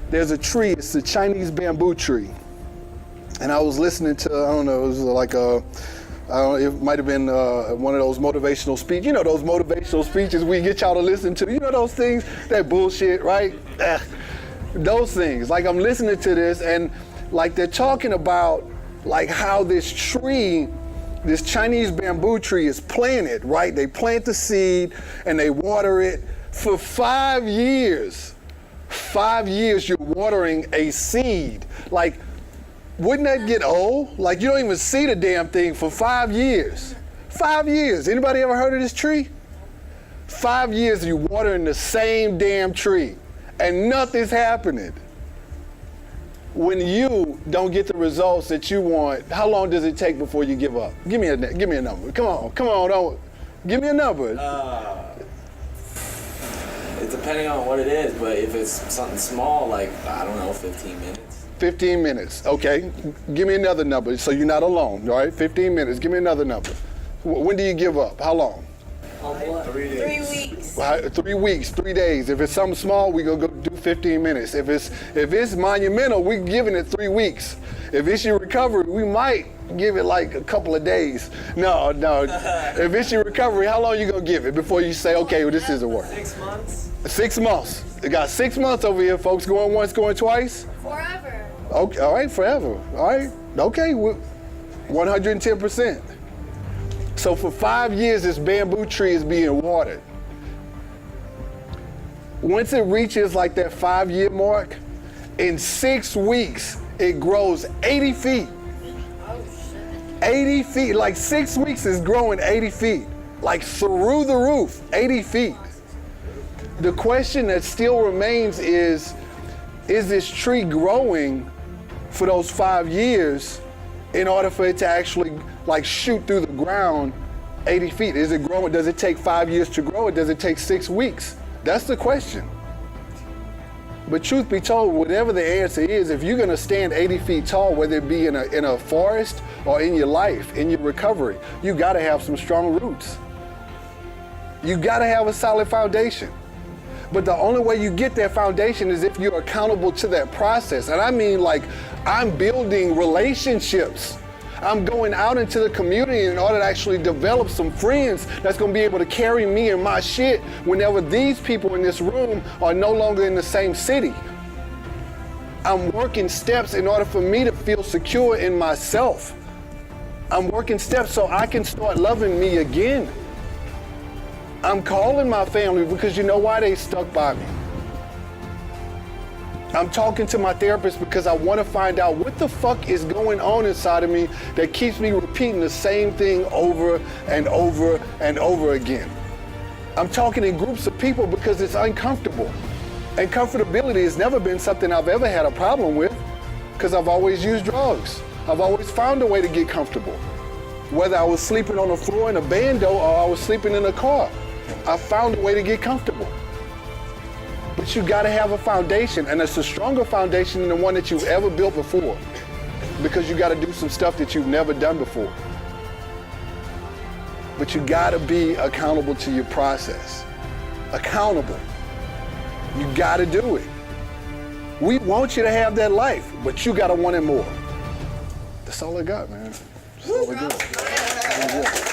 there's a tree, it's a Chinese bamboo tree. And I was listening to, I don't know, it was like it might have been one of those motivational speeches. You know those motivational speeches we get y'all to listen to. You know those things, that bullshit, right? Those things. Like I'm listening to this and like they're talking about like how this tree, this Chinese bamboo tree is planted, right? They plant the seed and they water it for 5 years. 5 years you're watering a seed. Like, wouldn't that get old? Like you don't even see the damn thing for 5 years. 5 years. Anybody ever heard of this tree? 5 years you watering the same damn tree and nothing's happening. When you don't get the results that you want, how long does it take before you give up? Give me a number. Come on, don't give me a number. It's depending on what it is, but if it's something small, like I don't know, 15 minutes. 15 minutes, okay. Give me another number so you're not alone, all right? 15 minutes, give me another number. When do you give up? How long? 3 weeks. 3 weeks, 3 days. If it's something small, we gonna go do 15 minutes. If it's monumental, we giving it 3 weeks. If it's your recovery, we might give it like a couple of days. No. If it's your recovery, how long you gonna give it before you say, okay, well, this isn't working? 6 months. 6 months. You got 6 months over here, folks. Going once, going twice. Forever. Okay, all right, forever. All right, okay, 110%. So for 5 years, this bamboo tree is being watered. Once it reaches like that 5-year mark, in 6 weeks, it grows 80 feet. 80 feet, like 6 weeks is growing 80 feet, like through the roof, 80 feet. The question that still remains is this tree growing for those 5 years in order for it to actually like shoot through the ground 80 feet? Is it growing? Does it take 5 years to grow or does it take 6 weeks? That's the question. But truth be told, whatever the answer is, if you're gonna stand 80 feet tall, whether it be in a forest or in your life, in your recovery, you gotta have some strong roots. You gotta have a solid foundation. But the only way you get that foundation is if you're accountable to that process. And I mean, like, I'm building relationships. I'm going out into the community in order to actually develop some friends that's gonna be able to carry me and my shit whenever these people in this room are no longer in the same city. I'm working steps in order for me to feel secure in myself. I'm working steps so I can start loving me again. I'm calling my family because you know why? They stuck by me. I'm talking to my therapist because I want to find out what the fuck is going on inside of me that keeps me repeating the same thing over and over and over again. I'm talking in groups of people because it's uncomfortable. And comfortability has never been something I've ever had a problem with because I've always used drugs. I've always found a way to get comfortable. Whether I was sleeping on the floor in a bando or I was sleeping in a car, I found a way to get comfortable. But you gotta have a foundation, and it's a stronger foundation than the one that you've ever built before, because you gotta do some stuff that you've never done before. But you gotta be accountable to your process. Accountable. You gotta do it. We want you to have that life, but you gotta want it more. That's all I got, man. That's all I got.